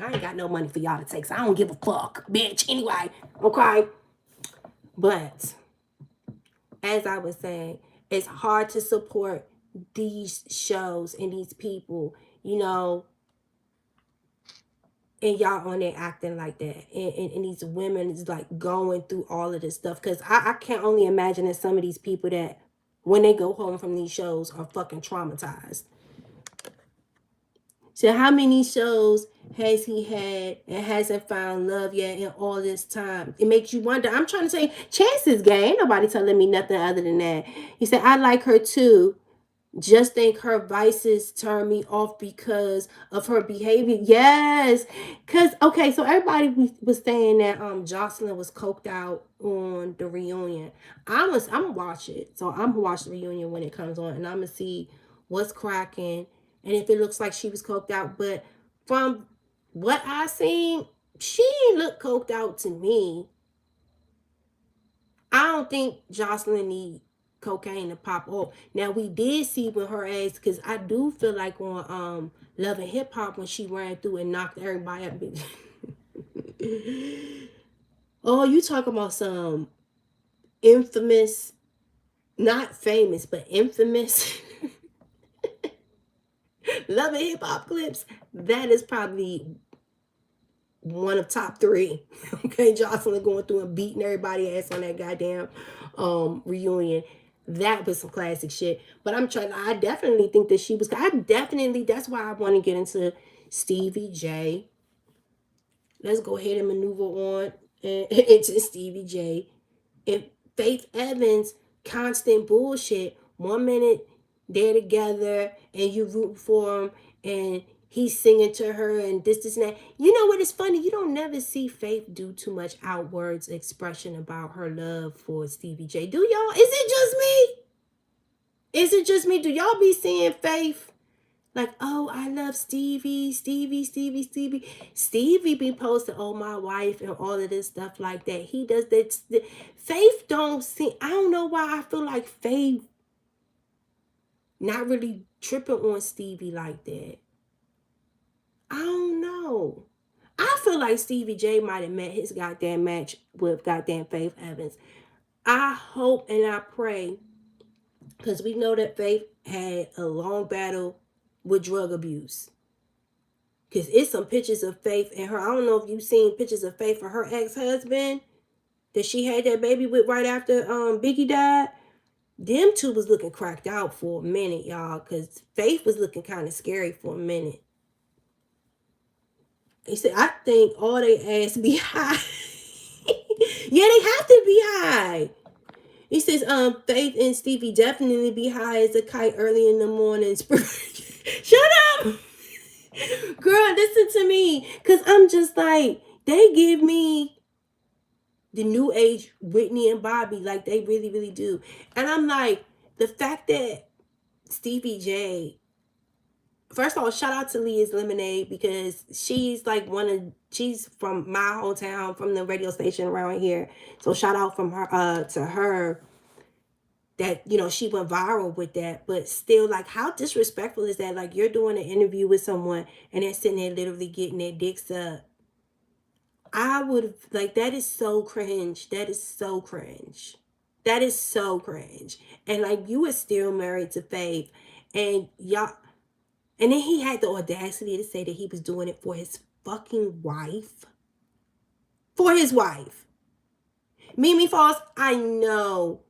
I ain't got no money for y'all to take, so I don't give a fuck, bitch. Anyway, okay. But as I was saying, it's hard to support these shows and these people, you know, and y'all on there acting like that. And these women is like going through all of this stuff. Because I can't only imagine that some of these people that when they go home from these shows are fucking traumatized. So how many shows has he had and hasn't found love yet in all this time? It makes you wonder. I'm trying to say, chances gay. Ain't nobody telling me nothing other than that. He said, I like her too. Just think her vices turn me off because of her behavior. Yes. Cause okay, so everybody was saying that Jocelyn was coked out on the reunion. I'm gonna watch it. So I'm gonna watch the reunion when it comes on, and I'm gonna see what's cracking and if it looks like she was coked out. But from what I seen, she ain't look coked out to me. I don't think Jocelyn need cocaine to pop off. Now we did see when her ass, because I do feel like on Love and Hip Hop when she ran through and knocked everybody up. Oh, you talking about some infamous, not famous, but infamous Love and Hip Hop clips? That is probably one of top three. Okay, Jocelyn going through and beating everybody ass on that goddamn reunion. That was some classic shit. But I definitely think that she was, that's why I want to get into Stevie J. Let's go ahead and maneuver on into Stevie J. And Faith Evans, constant bullshit. 1 minute they're together and you root for him and he's singing to her and this and that. You know what is funny? You don't never see Faith do too much outwards expression about her love for Stevie J. Do y'all? Is it just me? Is it just me? Do y'all be seeing Faith like, oh, I love Stevie. Stevie be posting, oh, my wife and all of this stuff like that. He does that. Faith don't see. I don't know why I feel like Faith not really tripping on Stevie like that. I don't know. I feel like Stevie J might have met his goddamn match with goddamn Faith Evans. I hope and I pray, because we know that Faith had a long battle with drug abuse. Because it's some pictures of Faith and her. I don't know if you've seen pictures of Faith for her ex-husband that she had that baby with right after Biggie died. Them two was looking cracked out for a minute, y'all. Because Faith was looking kind of scary for a minute. He said, I think all they ass be high. Yeah, they have to be high. He says, Faith and Stevie definitely be high as a kite early in the morning. Shut up! Girl, listen to me. Because I'm just like, they give me the new age Whitney and Bobby. Like, they really, really do. And I'm like, the fact that Stevie J, first of all, shout out to Leah's Lemonade, because she's like she's from my hometown, from the radio station around here. So shout out from her to her, that, you know, she went viral with that. But still, like, how disrespectful is that? Like, you're doing an interview with someone and they're sitting there literally getting their dicks up. I would, like, that is so cringe. That is so cringe. That is so cringe. And like, you were still married to Faith, and y'all, and then he had the audacity to say that he was doing it for his fucking wife. For his wife. Mimi Foss, I know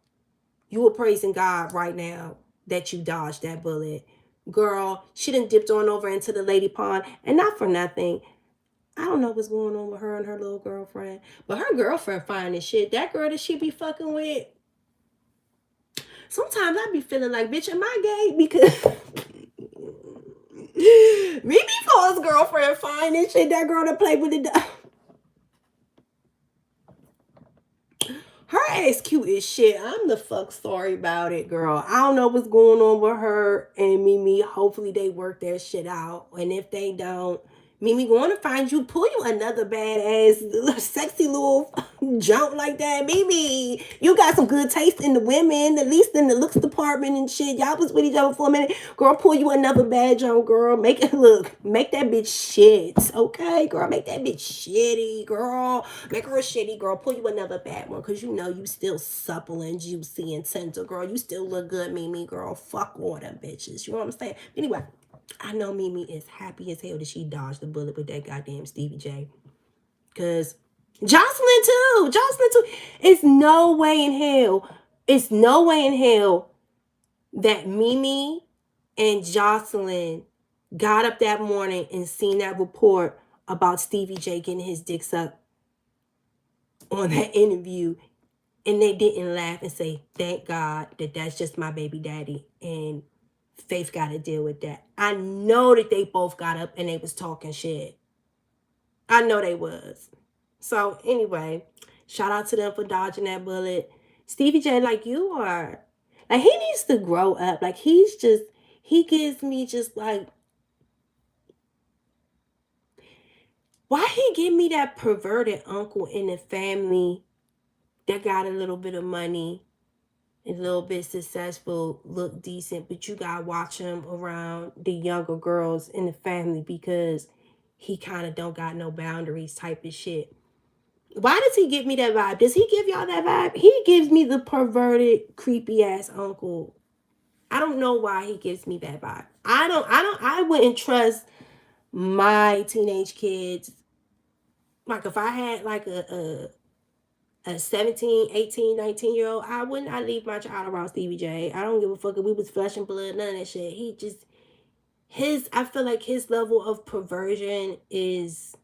you were praising God right now that you dodged that bullet. Girl, she done dipped on over into the lady pond. And not for nothing, I don't know what's going on with her and her little girlfriend. But her girlfriend fine as shit. That girl that she be fucking with, sometimes I be feeling like, bitch, am I gay? Because Mimi Foss' girlfriend fine and shit. That girl that played with the her ass cute as shit. I'm the fuck sorry about it, girl. I don't know what's going on with her and Mimi. Hopefully they work their shit out. And if they don't, Mimi going to find you, pull you another badass, sexy little junk like that. Mimi, you got some good taste in the women, at least in the looks department and shit. Y'all was with each other for a minute. Girl, pull you another bad junk, girl. Make it look, make that bitch shit. Okay, girl, make that bitch shitty, girl. Make her shitty, girl. Pull you another bad one, because you know you still supple and juicy and tender, girl. You still look good, Mimi, girl. Fuck all them bitches. You know what I'm saying? Anyway, I know Mimi is happy as hell that she dodged the bullet with that goddamn Stevie J. Because Jocelyn too. It's no way in hell. It's no way in hell that Mimi and Jocelyn got up that morning and seen that report about Stevie J getting his dick sucked on that interview, and they didn't laugh and say, thank God that that's just my baby daddy, and Faith got to deal with that. I know that they both got up and they was talking shit. I know they was. So anyway, shout out to them for dodging that bullet. Stevie J, like, you are, like, he needs to grow up. Like, he gives me just like, why he give me that perverted uncle in the family that got a little bit of money, a little bit successful, look decent, but you gotta watch him around the younger girls in the family because he kind of don't got no boundaries type of shit. Why does he give me that vibe? Does he give y'all that vibe? He gives me the perverted, creepy ass uncle. I don't know why he gives me that vibe. I wouldn't trust my teenage kids. Like, if I had like a 17, 18, 19-year-old, I leave my child around Stevie J. I don't give a fuck if we was flesh and blood, none of that shit. I feel like his level of perversion is,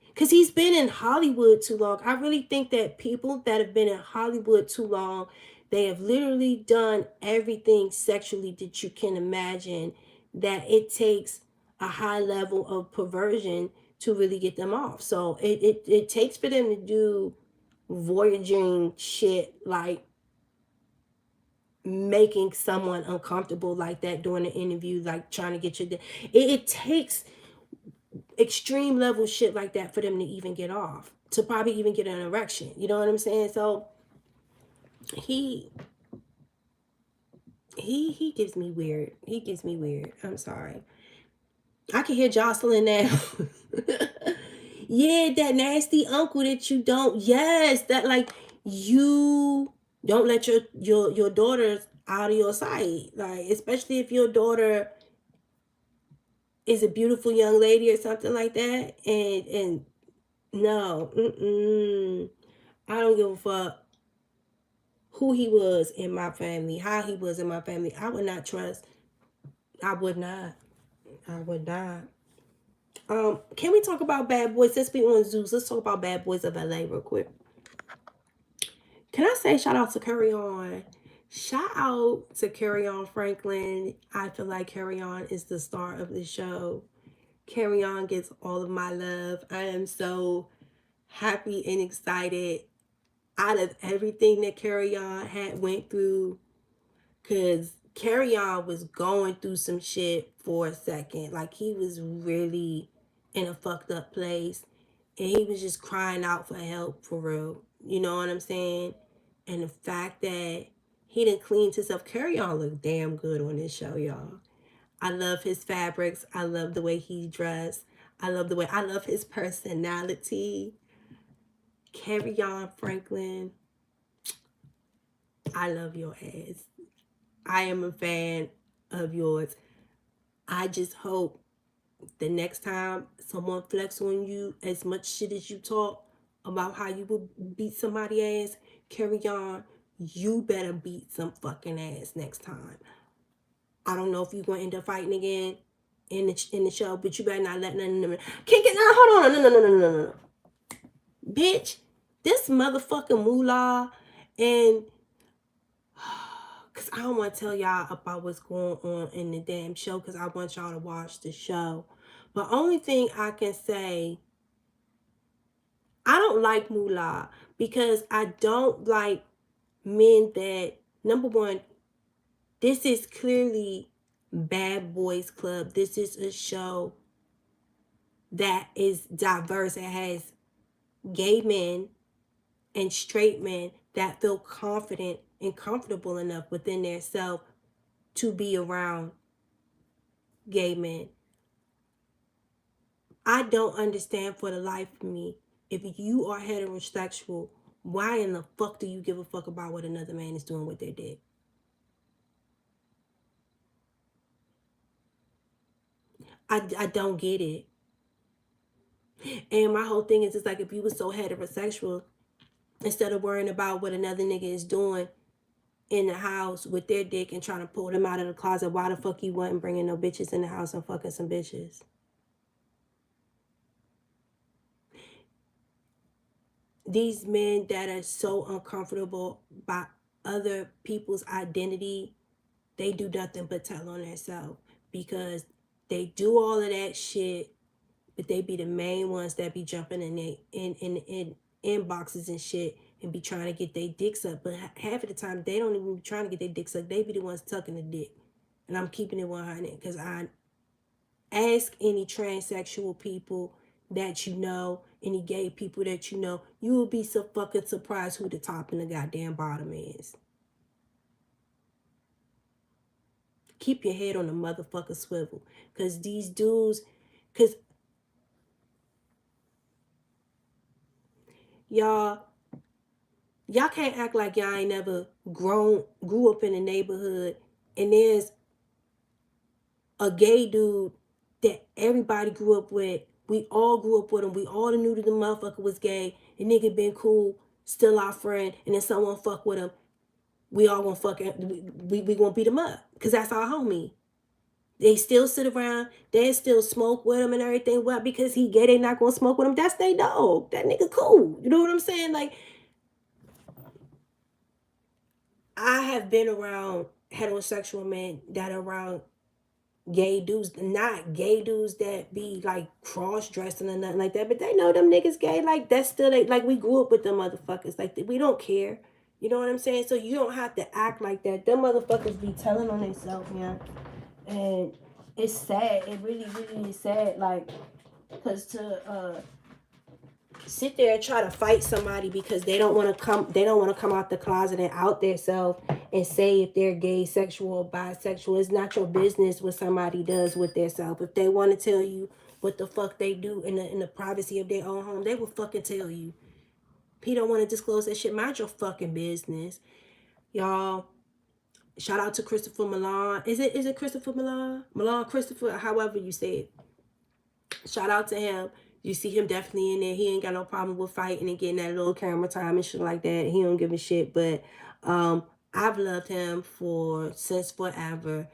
because he's been in Hollywood too long. I really think that people that have been in Hollywood too long, they have literally done everything sexually that you can imagine, that it takes a high level of perversion to really get them off. So it takes for them to do voyaging shit, like making someone uncomfortable like that during an interview, like trying to get you there. It takes extreme level shit like that for them to even get off, to probably even get an erection. You know what I'm saying? So he gives me weird. I'm sorry. I can hear Jocelyn now. Yeah, that nasty uncle that you don't. Yes, that like you don't let your daughters out of your sight. Like especially if your daughter is a beautiful young lady or something like that. And no, I don't give a fuck who he was in my family, how he was in my family. I would not trust. I would not. I would not. Can we talk about Bad Boys? Let's be on Zeus. Let's talk about Bad Boys of LA real quick. Can I say shout out to Carry On? Shout out to Carry On Franklin. I feel like Carry On is the star of the show. Carry On gets all of my love. I am so happy and excited out of everything that Carry On had went through, because Carry On was going through some shit for a second. Like he was really in a fucked up place. And he was just crying out for help for real. You know what I'm saying? And the fact that he didn't clean himself. Carry On look damn good on this show, y'all. I love his fabrics. I love the way he dressed. I love his personality. Carry On Franklin. I love your ass. I am a fan of yours. I just hope the next time someone flex on you as much shit as you talk about how you will beat somebody ass, Carry On, you better beat some fucking ass next time. I don't know if you're gonna end up fighting again in the show, but you better not let none of them. Can't get now. Hold on, no, bitch. This motherfucking moolah, and because I don't want to tell y'all about what's going on in the damn show, because I want y'all to watch the show. But only thing I can say, I don't like moolah because I don't like men that, number one, this is clearly Bad Boys Club. This is a show that is diverse. It has gay men and straight men that feel confident and comfortable enough within their self to be around gay men. I don't understand for the life of me, if you are heterosexual, why in the fuck do you give a fuck about what another man is doing with their dick? I don't get it. And my whole thing is, it's like, if you were so heterosexual, instead of worrying about what another nigga is doing in the house with their dick and trying to pull them out of the closet, why the fuck you wasn't bringing no bitches in the house and fucking some bitches? These men that are so uncomfortable by other people's identity, they do nothing but tell on themselves, because they do all of that shit, but they be the main ones that be jumping in inboxes and shit and be trying to get their dicks up. But half of the time, they don't even be trying to get their dicks up. They be the ones tucking the dick. And I'm keeping it 100, because I ask any transsexual people that you know, any gay people that you know, you will be so fucking surprised who the top and the goddamn bottom is. Keep your head on the motherfucker swivel. Because these dudes, because y'all can't act like y'all ain't never grew up in a neighborhood and there's a gay dude that everybody grew up with. We all grew up with him. We all knew that the motherfucker was gay. The nigga been cool, still our friend, and then someone fuck with him. We all gonna fuck him. We gonna beat him up, because that's our homie. They still sit around. They still smoke with him and everything. Well, because he gay, they not gonna smoke with him. That's their dog. That nigga cool. You know what I'm saying? Like, I have been around heterosexual men that are around gay dudes, not gay dudes that be like cross-dressing or nothing like that, but they know them niggas gay. Like, that's still, they, like, we grew up with them motherfuckers. Like, we don't care. You know what I'm saying? So you don't have to act like that. Them motherfuckers be telling on themselves, man. And it's sad. It really, really is sad. Like, because to sit there and try to fight somebody because they don't want to come out the closet and out themselves and say if they're gay, sexual, or bisexual. It's not your business what somebody does with themselves. If they want to tell you what the fuck they do in the privacy of their own home, they will fucking tell you. If he don't want to disclose that shit, mind your fucking business. Y'all, shout out to Christopher Milan. Is it Christopher Milan? Milan Christopher, however you say it. Shout out to him. You see him definitely in there. He ain't got no problem with fighting and getting that little camera time and shit like that. He don't give a shit. But I've loved him since forever.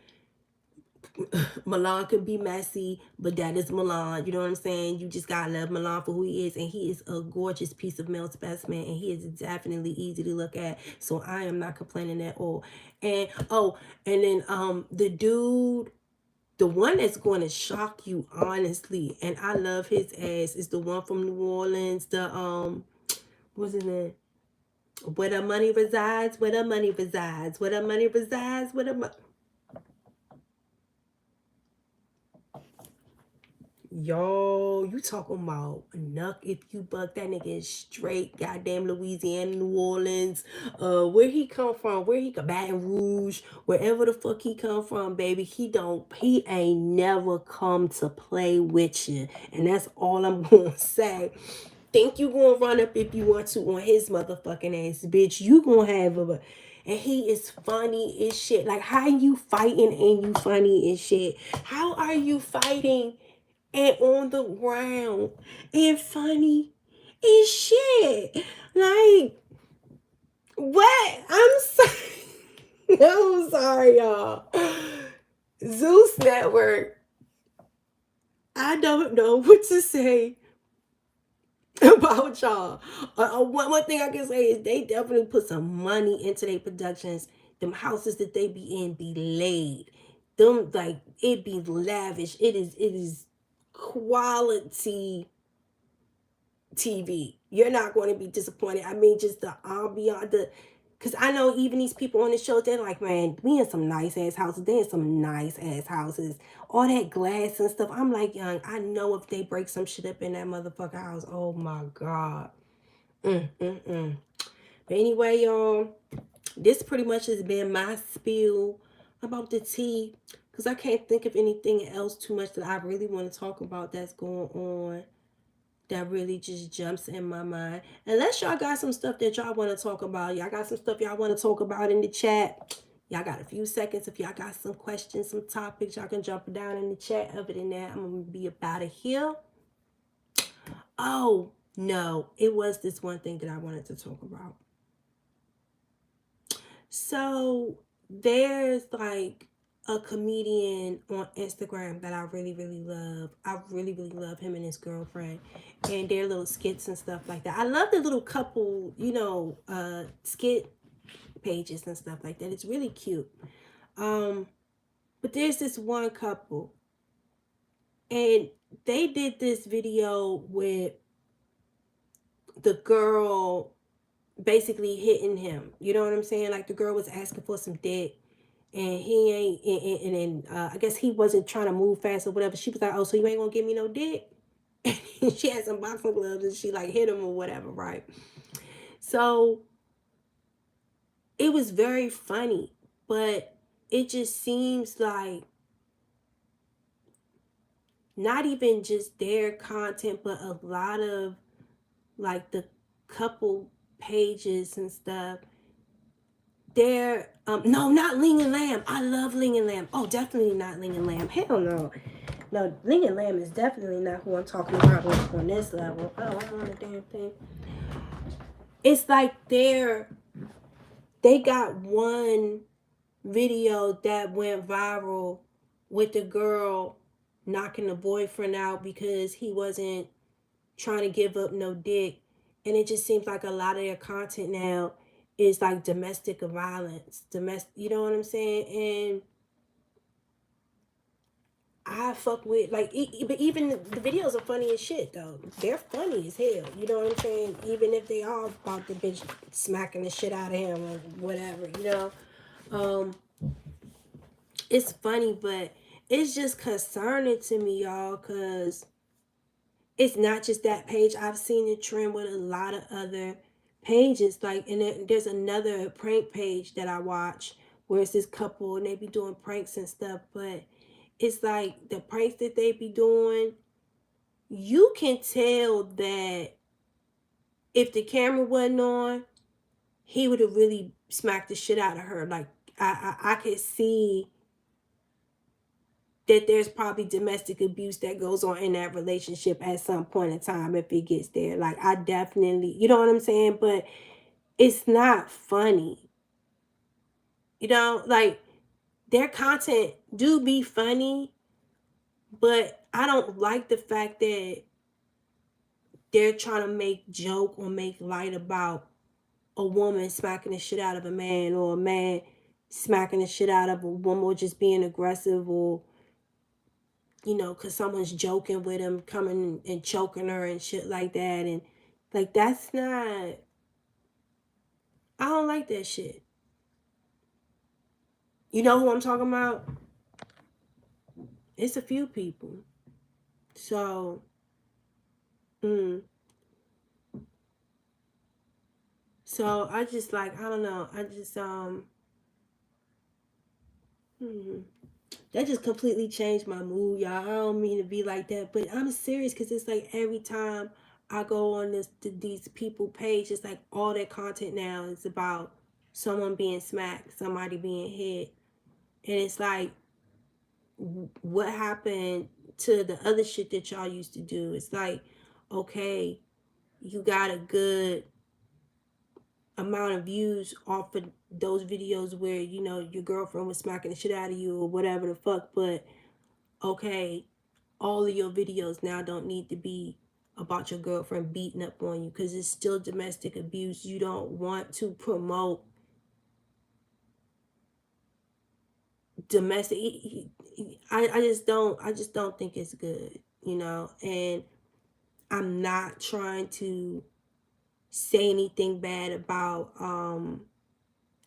Milan could be messy, but that is Milan. You know what I'm saying? You just gotta love Milan for who he is. And he is a gorgeous piece of male specimen. And he is definitely easy to look at. So I am not complaining at all. And then the dude, the one that's going to shock you, honestly, and I love his ass, is the one from New Orleans, what's his name? Where the money resides, where the money resides, where the money resides, where the money... Yo, you talking about Nuck if you buck. That nigga is straight goddamn Louisiana, New Orleans, where he come from, Baton Rouge, wherever the fuck he come from, baby. He ain't never come to play with you. And that's all I'm gonna say. Think you gonna run up if you want to on his motherfucking ass, bitch. You gonna have a... And he is funny as shit. Like, how you fighting and you funny as shit? How are you fighting and on the ground and funny and shit? Like, what? I'm sorry. I'm sorry, y'all. Zeus Network. I don't know what to say about y'all. One thing I can say is they definitely put some money into their productions. Them houses that they be in be laid. Them, like, it be lavish. It is quality TV. You're not going to be disappointed. I mean, just the ambiance, because I know even these people on the show, they're like, man, we in some nice ass houses. They in some nice ass houses. All that glass and stuff. I'm like, young, I know if they break some shit up in that motherfucker house, oh my God. But anyway, y'all, this pretty much has been my spiel about the tea, because I can't think of anything else too much that I really want to talk about that's going on that really just jumps in my mind. Unless y'all got some stuff that y'all want to talk about. Y'all got some stuff y'all want to talk about in the chat. Y'all got a few seconds. If y'all got some questions, some topics, y'all can jump down in the chat. Other than that, I'm going to be about it here. Oh, no. It was this one thing that I wanted to talk about. So there's like a comedian on Instagram that I really, really love. I really, really love him and his girlfriend and their little skits and stuff like that. I love the little couple, skit pages and stuff like that. It's really cute. But there's this one couple, and they did this video with the girl basically hitting him. You know what I'm saying? Like, the girl was asking for some dick, and he ain't, and then I guess he wasn't trying to move fast or whatever. She was like, oh, so you ain't gonna give me no dick? And she had some boxing gloves and she like hit him or whatever, right? So it was very funny, but it just seems like not even just their content, but a lot of like the couple pages and stuff. They're no, not Ling and Lamb. I love Ling and Lamb. Oh, definitely not Ling and Lamb. Hell no. No, Ling and Lamb is definitely not who I'm talking about on this level. Oh, I'm on the damn thing. It's like they got one video that went viral with the girl knocking the boyfriend out because he wasn't trying to give up no dick. And it just seems like a lot of their content now is like domestic violence. You know what I'm saying? And I fuck with, like, but even the videos are funny as shit, though. They're funny as hell. You know what I'm saying? Even if they are about the bitch smacking the shit out of him or whatever, you know? It's funny, but it's just concerning to me, y'all, because it's not just that page. I've seen it trend with a lot of other pages. Like, and there's another prank page that I watch where it's this couple and they be doing pranks and stuff. But it's like the pranks that they be doing, you can tell that if the camera wasn't on, he would have really smacked the shit out of her. Like, I could see that there's probably domestic abuse that goes on in that relationship at some point in time if it gets there. Like, I definitely, you know what I'm saying? But it's not funny. You know, like, their content do be funny, but I don't like the fact that they're trying to make joke or make light about a woman smacking the shit out of a man, or a man smacking the shit out of a woman, or just being aggressive, or you know, because someone's joking with him, coming and choking her and shit like that. And like, that's not, I don't like that shit. You know who I'm talking about? It's a few people. So, so I just like, I don't know. I just, that just completely changed my mood, y'all. I don't mean to be like that, but I'm serious because it's like every time I go on these people page, it's like all their content now is about someone being smacked, somebody being hit, and it's like, what happened to the other shit that y'all used to do? It's like, okay, you got a good amount of views off of those videos where, you know, your girlfriend was smacking the shit out of you or whatever the fuck, but okay, all of your videos now don't need to be about your girlfriend beating up on you, because it's still domestic abuse. You don't want to promote domestic. I just don't think it's good, you know. And I'm not trying to say anything bad about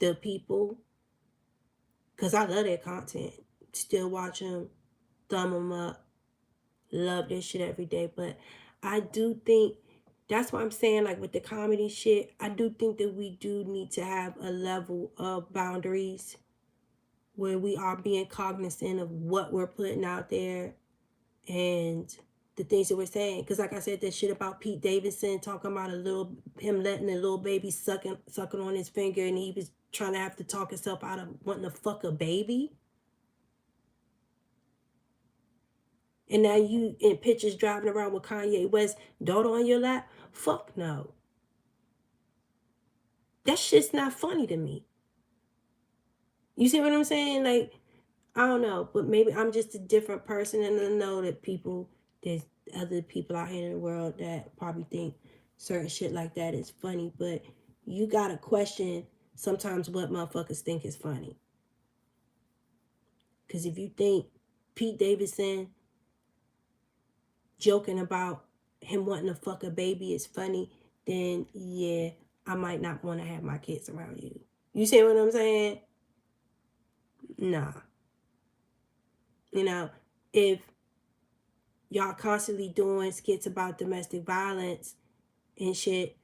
the people, because I love their content, still watch them, thumb them up, love their shit every day. But I do think, that's what I'm saying, like with the comedy shit, I do think that we do need to have a level of boundaries where we are being cognizant of what we're putting out there and the things that we're saying. Because like I said, that shit about Pete Davidson talking about him letting a little baby sucking on his finger, and he was trying to have to talk himself out of wanting to fuck a baby. And now you in pictures driving around with Kanye West daughter on your lap. Fuck no. That shit's not funny to me. You see what I'm saying? Like, I don't know, but maybe I'm just a different person, and I know that there's other people out here in the world that probably think certain shit like that is funny, but you gotta question sometimes what motherfuckers think is funny. Because if you think Pete Davidson joking about him wanting to fuck a baby is funny, then yeah, I might not want to have my kids around you. You see what I'm saying? Nah. You know, if y'all constantly doing skits about domestic violence and shit,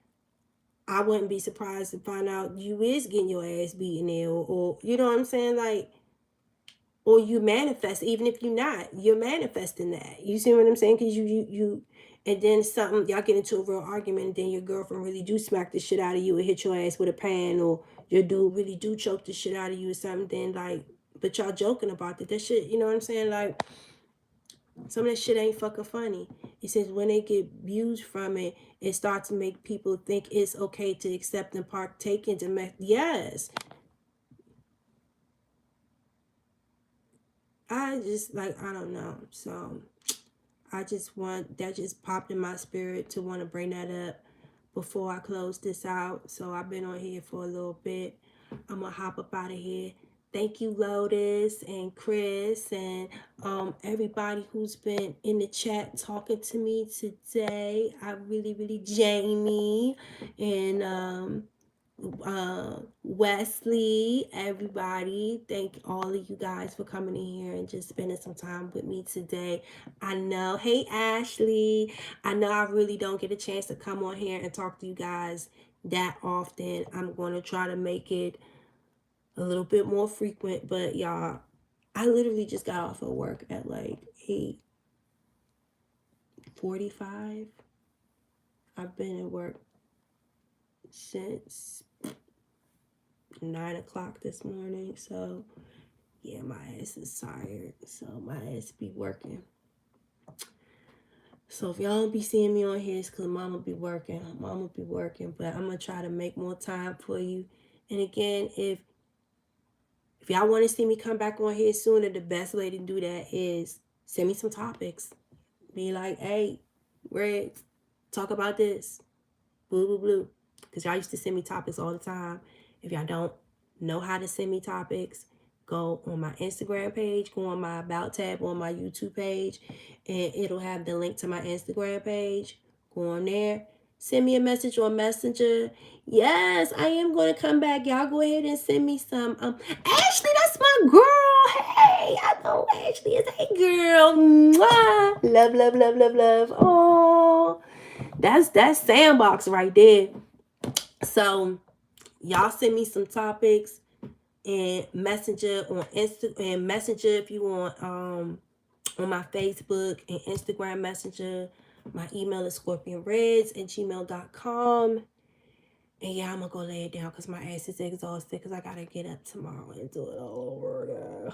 I wouldn't be surprised to find out you is getting your ass beaten there, or you know what I'm saying? Like, or you manifest, even if you're not, you're manifesting that. You see what I'm saying? Because you, and then something, y'all get into a real argument, and then your girlfriend really do smack the shit out of you and hit your ass with a pan, or your dude really do choke the shit out of you or something, then like, but y'all joking about that shit, you know what I'm saying? Like, some of that shit ain't fucking funny. It says when they get views from it, it starts to make people think it's okay to accept and partake in domestic. Yes. I just, like, I don't know. So I just that just popped in my spirit to want to bring that up before I close this out. So I've been on here for a little bit. I'm going to hop up out of here. Thank you, Lotus and Chris and everybody who's been in the chat talking to me today. I really, Jamie and Wesley, everybody, thank all of you guys for coming in here and just spending some time with me today. I know, hey Ashley, I know I really don't get a chance to come on here and talk to you guys that often. I'm going to try to make it a little bit more frequent, but y'all, I literally just got off of work at like 8:45. I've been at work since 9 o'clock this morning, so yeah, my ass is tired, so my ass be working. So if y'all don't be seeing me on here, it's because mama be working, but I'm gonna try to make more time for you. And again, if y'all want to see me come back on here sooner, the best way to do that is send me some topics. Be like, hey, Reds, talk about this. Blue, blue, blue. Because y'all used to send me topics all the time. If y'all don't know how to send me topics, go on my Instagram page, go on my About tab on my YouTube page, and it'll have the link to my Instagram page. Go on there. Send me a message on Messenger. Yes, I am going to come back. Y'all go ahead and send me some. Ashley, that's my girl. Hey, I know Ashley is a girl. Mwah. Love, love, love, love, love. Oh, that's Sandbox right there. So y'all send me some topics and Messenger on and Messenger if you want on my Facebook and Instagram Messenger. My email is ScorpionReddz@gmail.com. And yeah, I'm gonna go lay it down because my ass is exhausted because I gotta get up tomorrow and do it all over again.